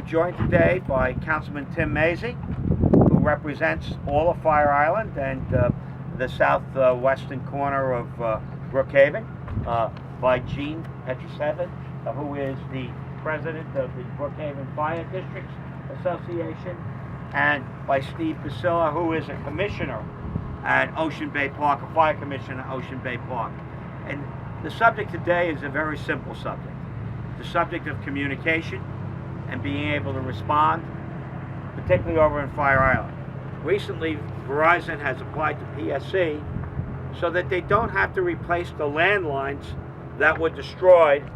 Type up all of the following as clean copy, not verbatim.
I'm joined today by Councilman Tim Mazie, who represents all of Fire Island and the southwestern corner of Brookhaven, by Gene Petroseven, who is the president of the Brookhaven Fire Districts Association, and by Steve Pasilla, who is a commissioner at Ocean Bay Park, a fire commissioner at Ocean Bay Park. And the subject today is a very simple subject. The subject of communication and being able to respond, particularly over in Fire Island. Recently, Verizon has applied to PSC so that they don't have to replace the landlines that were destroyed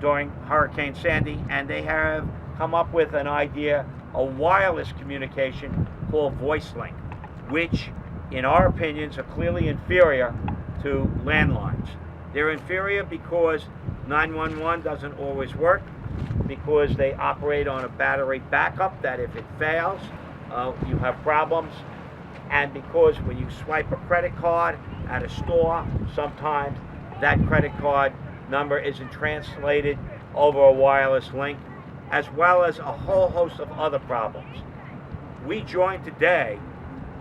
during Hurricane Sandy, and they have come up with an idea, a wireless communication called VoiceLink, which, in our opinions, are clearly inferior to landlines. They're inferior because 911 doesn't always work, because they operate on a battery backup that if it fails, you have problems, and because when you swipe a credit card at a store, sometimes that credit card number isn't translated over a wireless link, as well as a whole host of other problems. We joined today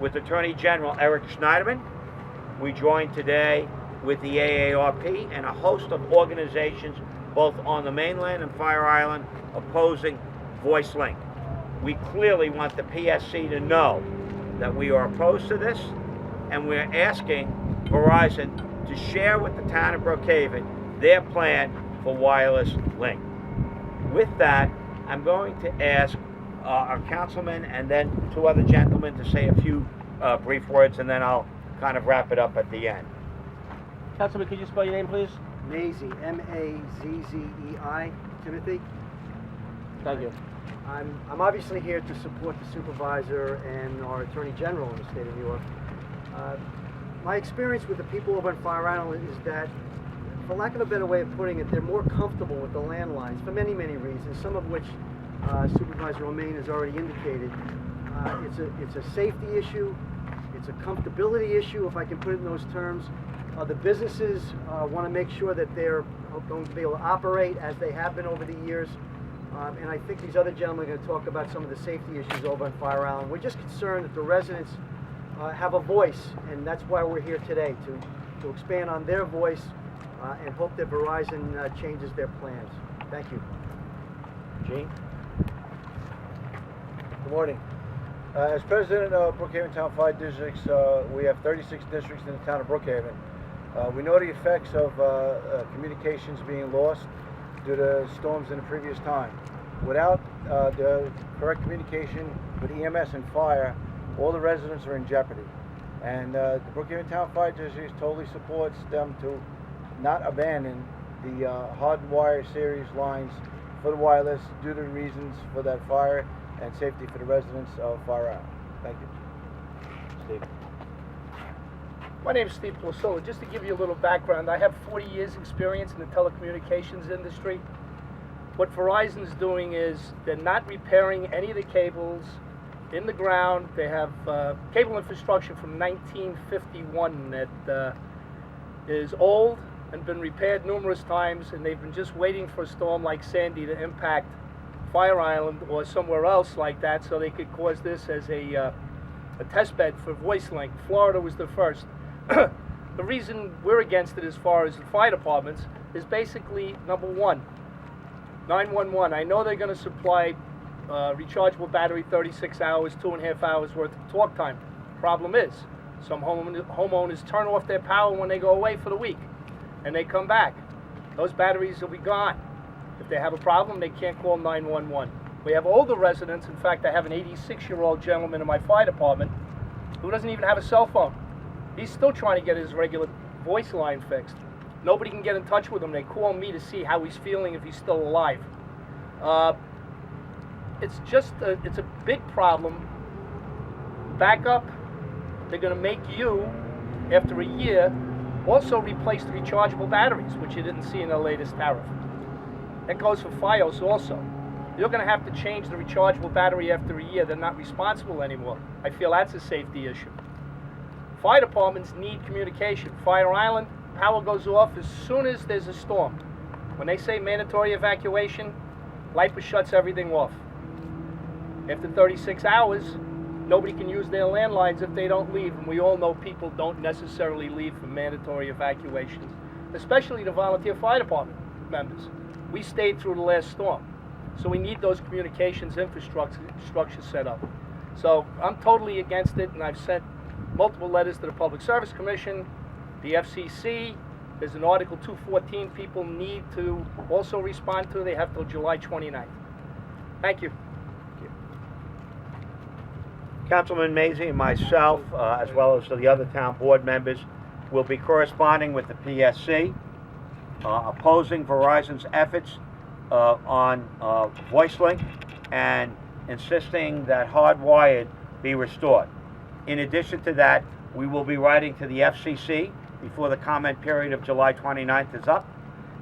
with Attorney General Eric Schneiderman. We joined today with the AARP and a host of organizations both on the mainland and Fire Island opposing VoiceLink. We clearly want the PSC to know that we are opposed to this, and we're asking Verizon to share with the town of Brookhaven their plan for wireless link. With that, I'm going to ask our councilman and then two other gentlemen to say a few brief words, and then I'll kind of wrap it up at the end. Councilman, could you spell your name, please? Mazie, M-A-Z-Z-E-I, Timothy. Thank you. I'm obviously here to support the supervisor and our attorney general in the state of New York. My experience with the people over in Fire Island is that, for lack of a better way of putting it, they're more comfortable with the landlines for many, many reasons, some of which Supervisor Romaine has already indicated. It's a safety issue, it's a comfortability issue, if I can put it in those terms. The businesses want to make sure that they're going to be able to operate as they have been over the years. And I think these other gentlemen are going to talk about some of the safety issues over on Fire Island. We're just concerned that the residents have a voice, and that's why we're here today, to expand on their voice and hope that Verizon changes their plans. Thank you. Gene? Good morning. As president of Brookhaven Town Fire Districts, we have 36 districts in the town of Brookhaven. We know the effects of communications being lost due to storms in the previous time. Without the correct communication with EMS and fire, all the residents are in jeopardy. And the Brookhaven Town Fire District totally supports them to not abandon the hardwire series lines for the wireless due to reasons for that fire and safety for the residents of Fire Island. Thank you. Steve? My name is Steve Pasilla. Just to give you a little background, I have 40 years experience in the telecommunications industry. What Verizon's doing is they're not repairing any of the cables in the ground. They have cable infrastructure from 1951 that is old and been repaired numerous times, and they've been just waiting for a storm like Sandy to impact Fire Island or somewhere else like that so they could cause this as a test bed for VoiceLink. Florida was the first. The reason we're against it as far as the fire departments is basically, number one, 911. I know they're going to supply rechargeable battery 36 hours, 2.5 hours worth of talk time. Problem is, some homeowners turn off their power when they go away for the week, and they come back. Those batteries will be gone. If they have a problem, they can't call 911. We have older residents. In fact, I have an 86-year-old gentleman in my fire department who doesn't even have a cell phone. He's still trying to get his regular voice line fixed. Nobody can get in touch with him. They call me to see how he's feeling, if he's still alive. It's a big problem. Backup, they're going to make you, after a year, also replace the rechargeable batteries, which you didn't see in the latest tariff. That goes for FiOS also. You're going to have to change the rechargeable battery after a year. They're not responsible anymore. I feel that's a safety issue. Fire departments need communication. Fire Island, power goes off as soon as there's a storm. When they say mandatory evacuation, LIPA shuts everything off. After 36 hours, nobody can use their landlines if they don't leave, and we all know people don't necessarily leave for mandatory evacuations, especially the volunteer fire department members. We stayed through the last storm, so we need those communications infrastructure set up. So I'm totally against it, and I've sent multiple letters to the Public Service Commission, the FCC. There's an Article 214 people need to also respond to. They have till July 29th. Thank you. Councilman Mazie and myself, as well as the other town board members, will be corresponding with the PSC, opposing Verizon's efforts on VoiceLink and insisting that hardwired be restored. In addition to that, we will be writing to the FCC before the comment period of July 29th is up,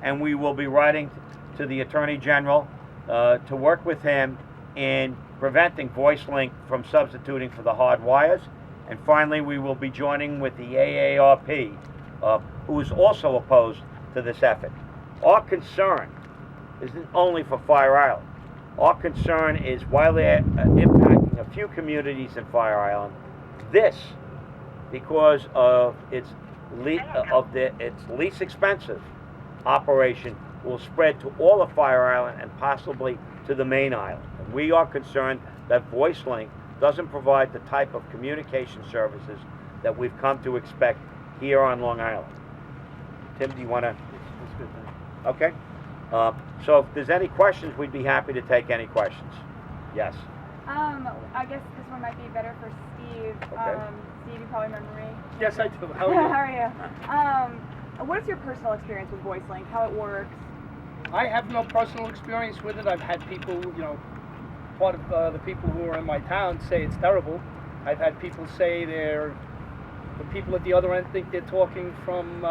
and we will be writing to the Attorney General to work with him in preventing VoiceLink from substituting for the hard wires. And finally, we will be joining with the AARP, who is also opposed to this effort. Our concern isn't only for Fire Island. Our concern is while they're impacting a few communities in Fire Island, this, because of its least expensive operation, will spread to all of Fire Island and possibly to the main island. And we are concerned that VoiceLink doesn't provide the type of communication services that we've come to expect here on Long Island. Tim, do you want to? That's good, thanks. Okay. So if there's any questions, we'd be happy to take any questions. Yes. I guess this one might be better for Steve. Okay. Steve, you probably remember me. Yes, I do. How are you? How are you? What is your personal experience with VoiceLink? How it works? I have no personal experience with it. I've had people, part of the people who are in my town say it's terrible. I've had people say the people at the other end think they're talking from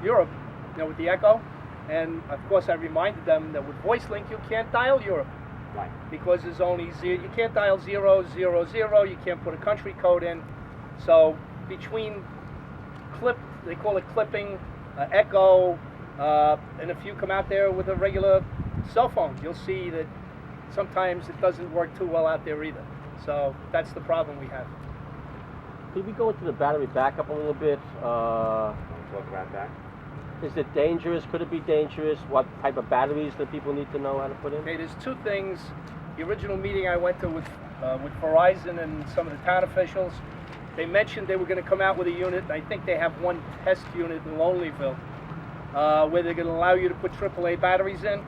Europe, with the echo. And of course I reminded them that with VoiceLink you can't dial Europe. Right. Because there's only you can't dial 000, you can't put a country code in. So between they call it clipping, echo, and if you come out there with a regular cell phone, you'll see that sometimes it doesn't work too well out there either. So that's the problem we have. Could we go into the battery backup a little bit? Want to talk about that? Is it dangerous? Could it be dangerous? What type of batteries that people need to know how to put in? Okay, there's two things. The original meeting I went to with Verizon and some of the town officials, they mentioned they were going to come out with a unit, and I think they have one test unit in Lonelyville, where they're going to allow you to put AAA batteries in.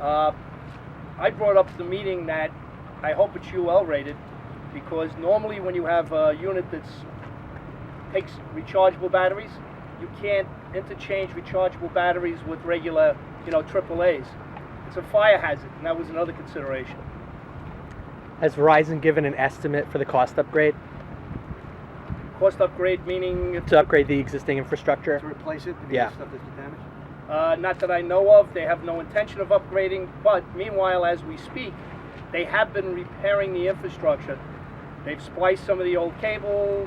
I brought up to the meeting that I hope it's UL rated, because normally when you have a unit that takes rechargeable batteries, you can't interchange rechargeable batteries with regular, AAAs. It's a fire hazard, and that was another consideration. Has Verizon given an estimate for the cost upgrade? Cost upgrade meaning? To upgrade the existing infrastructure? To replace it, to Yeah. get stuff that's been damaged? Not that I know of. They have no intention of upgrading, but meanwhile, as we speak, they have been repairing the infrastructure. They've spliced some of the old cable.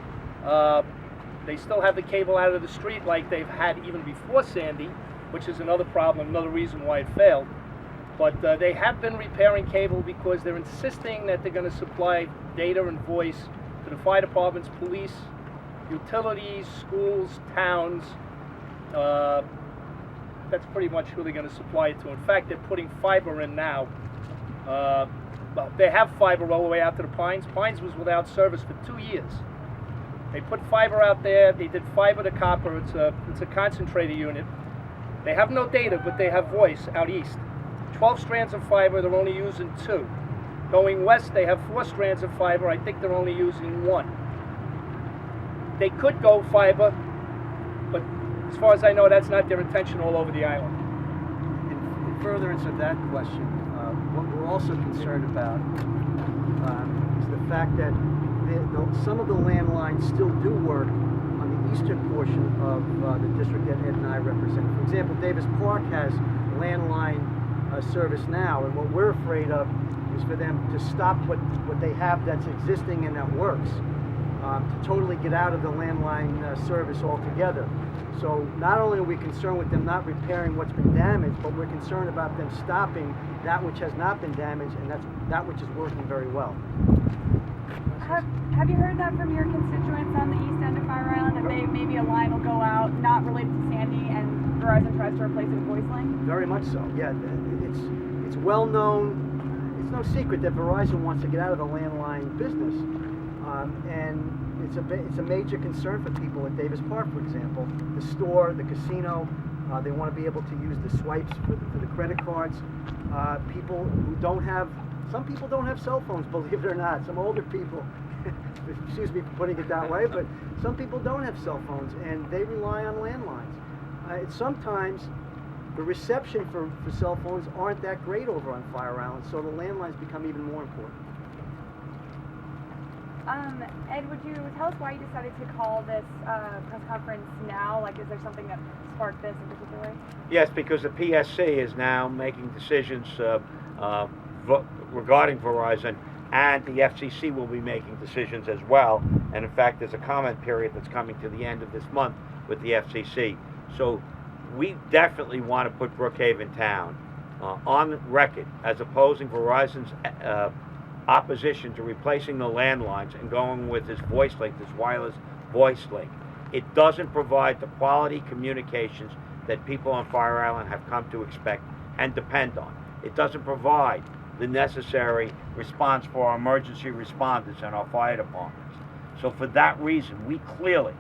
They still have the cable out of the street like they've had even before Sandy, which is another problem, another reason why it failed. But they have been repairing cable because they're insisting that they're going to supply data and voice to the fire departments, police, utilities, schools, towns. That's pretty much who they're going to supply it to. In fact, they're putting fiber in now. Well, they have fiber all the way out to the Pines. Pines was without service for 2 years. They put fiber out there. They did fiber to copper. It's a concentrator unit. They have no data, but they have voice out east. 12 strands of fiber. They're only using 2. Going west, they have 4 strands of fiber. I think they're only using 1. They could go fiber, but as far as I know, that's not their intention all over the island. In furtherance of that question, what we're also concerned about is the fact that some of the landlines still do work on the eastern portion of the district that Ed and I represent. For example, Davis Park has landline service now, and what we're afraid of is for them to stop what they have that's existing and that works. to totally get out of the landline service altogether. So not only are we concerned with them not repairing what's been damaged, but we're concerned about them stopping that which has not been damaged, and that's that which is working very well. Have you heard that from your constituents on the east end of Fire Island, that maybe a line will go out not related to Sandy and Verizon tries to replace it with VoiceLink? Very much so. Yeah, it's well known. It's no secret that Verizon wants to get out of the landline business, and it's a major concern for people at Davis Park, for example. The store, the casino, they want to be able to use the swipes for the credit cards. People who don't have, some people don't have cell phones, believe it or not. Some older people, excuse me for putting it that way, but some people don't have cell phones and they rely on landlines. Sometimes the reception for cell phones aren't that great over on Fire Island, so the landlines become even more important. Ed, would you tell us why you decided to call this press conference now? Like, is there something that sparked this in particular? Yes, because the PSC is now making decisions regarding Verizon, and the FCC will be making decisions as well. And in fact, there's a comment period that's coming to the end of this month with the FCC. So we definitely want to put Brookhaven Town on record as opposing Verizon's opposition to replacing the landlines and going with this VoiceLink, this wireless VoiceLink. It doesn't provide the quality communications that people on Fire Island have come to expect and depend on. It doesn't provide the necessary response for our emergency responders and our fire departments. So for that reason, we clearly,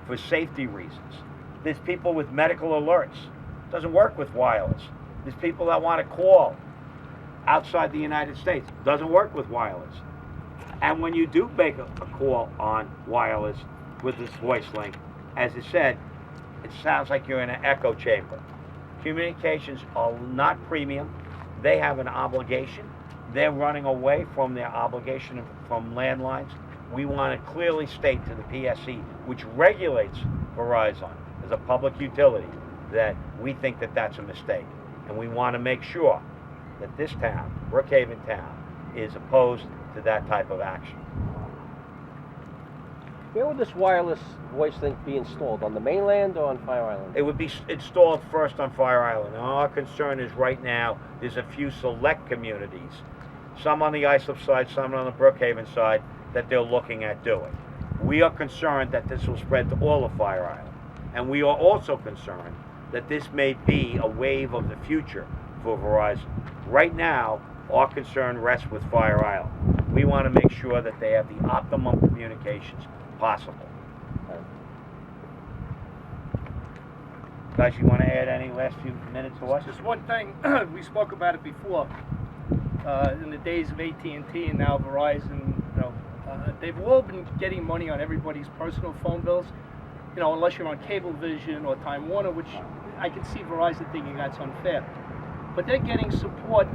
for safety reasons, there's people with medical alerts. It doesn't work with wireless. There's people that want to call outside the United States. It doesn't work with wireless. And when you do make a call on wireless with this VoiceLink, as it said, it sounds like you're in an echo chamber. Communications are not premium. They have an obligation. They're running away from their obligation from landlines. We want to clearly state to the PSC, which regulates Verizon as a public utility, that we think that that's a mistake. And we want to make sure that this town, Brookhaven Town, is opposed to that type of action. Where would this wireless VoiceLink be installed? On the mainland or on Fire Island? It would be installed first on Fire Island. And our concern is right now, there's a few select communities, some on the Islip side, some on the Brookhaven side, that they're looking at doing. We are concerned that this will spread to all of Fire Island. And we are also concerned that this may be a wave of the future for Verizon. Right now, our concern rests with Fire Island. We want to make sure that they have the optimum communications possible. Guys, you want to add any last few minutes to us? Just one thing, we spoke about it before. In the days of AT&T and now Verizon, they've all been getting money on everybody's personal phone bills. Unless you're on Cablevision or Time Warner, which I can see Verizon thinking that's unfair. But they're getting support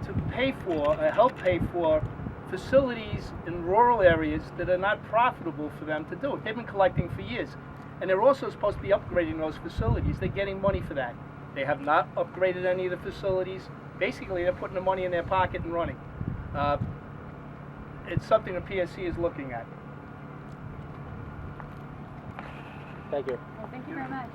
to pay for, help pay for facilities in rural areas that are not profitable for them to do. They've been collecting for years. And they're also supposed to be upgrading those facilities. They're getting money for that. They have not upgraded any of the facilities. Basically, they're putting the money in their pocket and running. It's something the PSC is looking at. Thank you. Well, thank you very much.